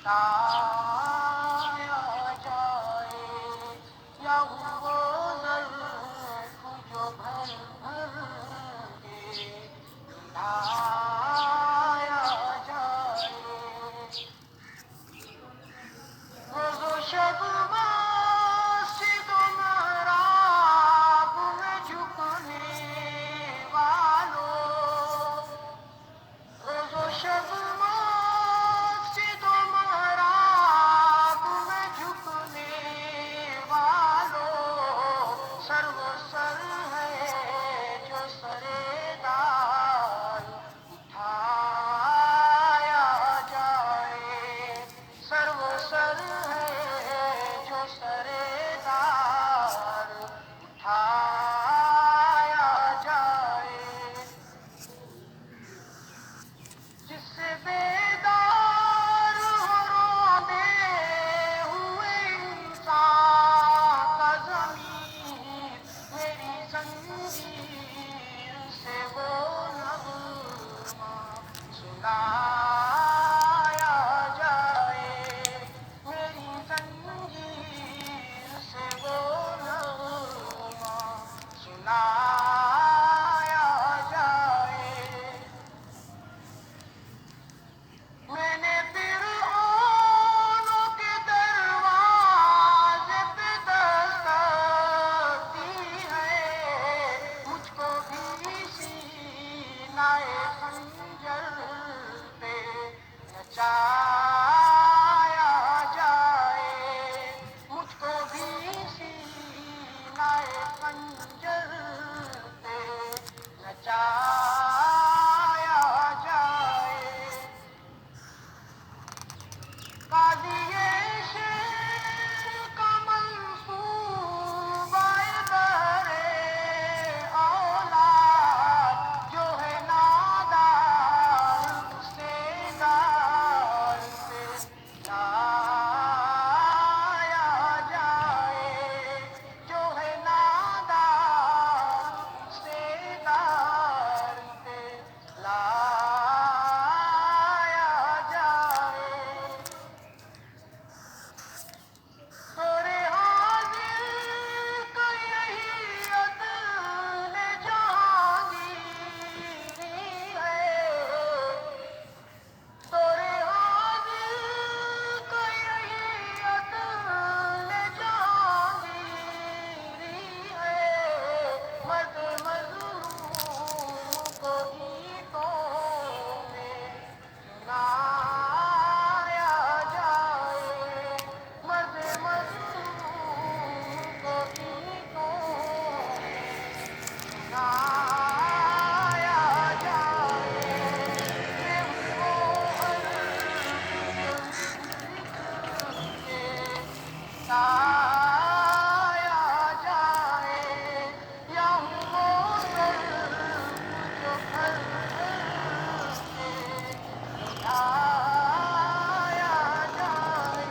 اٹھایا جائے یا وہ ظرف جو بھر بھر کے اٹھایا جائے. روز و شب مسجد و محراب میں جھکنے والوں، روز و شب مسجد و محراب میں جھکنے والوں، سر وہ سر ہے جو سرے دار اٹھایا جائے. سر وہ سر ہے جو سرے دار اٹھایا جائے. جس سے بیدار ہو روندے ہوئے انسان کا ضمیر، میری زنجیر سے وہ نغمہ سنایا جائے. میری زنجیر سے وہ نغمہ سنایا جائے. میں نے فرعونوں کے دروازے پہ دستک دی ہے، مجھ کو بھی سینہ خنجر پہ نچایا جائے. مجھ کو بھی سینہ خنجر پہ نچایا جائے. قاضی شعر کا منصوبہ برے اولاد جو ہے نادار اسے دار پہ لایا جائے. جو ہے نادار اسے دار پہ لایا جائے. تورے حاضر کا یہی عدل جہانگیری ہے. تورے حاضر کا یہی عدل جہانگیری ہے. مرد مظلوم کو گیتوں میں سنایا جائے. مرد مظلوم کو گیتوں میں سنایا جائے. یہ وہ حرف کے لایا جائے یا وہ ظرف جو بھر بھر کے اٹھایا جائے.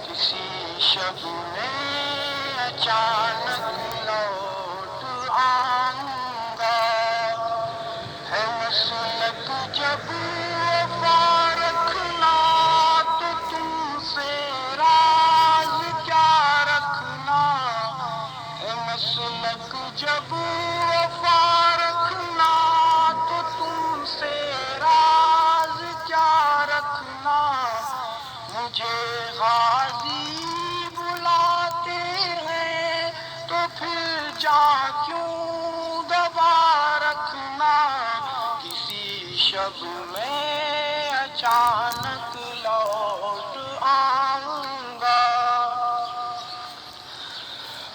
کسی شب میں اچانک لوٹ آؤں گا، ہے مسلک جب وفا رکھنا تو تم سے راز کیا رکھنا. ہے مسلک جب وفا رکھنا تو تم سے راز کیا رکھنا. مجھے غازی بلاتے ہیں تو پھر جاں کیوں دبا رکھنا. کسی شب میں اچانک لوٹ آؤں گا،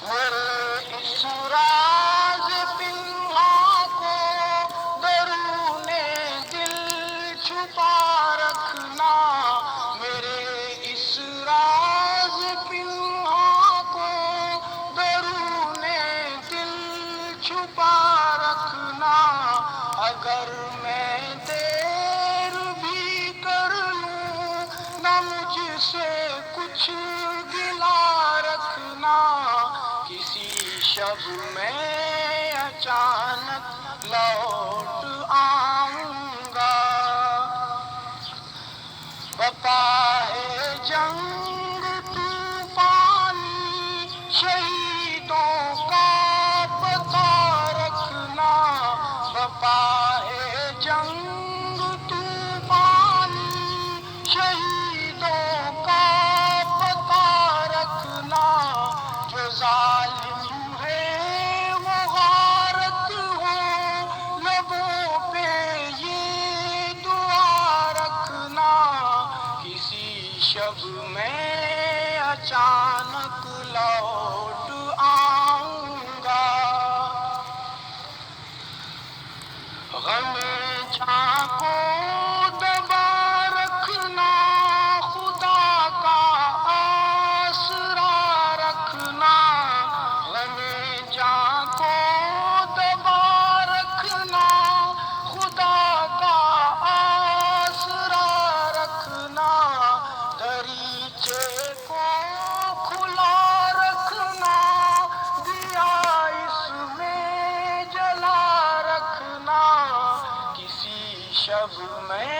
میرے اس راز پنہاں کو درون دل چھپا رکھنا. میرے اس راز پنہاں کو درون دل چھپا رکھنا. اگر میں دیر بھی کر لوں نہ مجھ سے کچھ ہمیشہ کو دبا رکھنا، خدا کا آسرا رکھنا، ہمیشہ کو دبا رکھنا، خدا کا آسرا رکھنا، دریچے کو کھلا رکھنا، دیا اس میں جلا رکھنا، کسی شب میں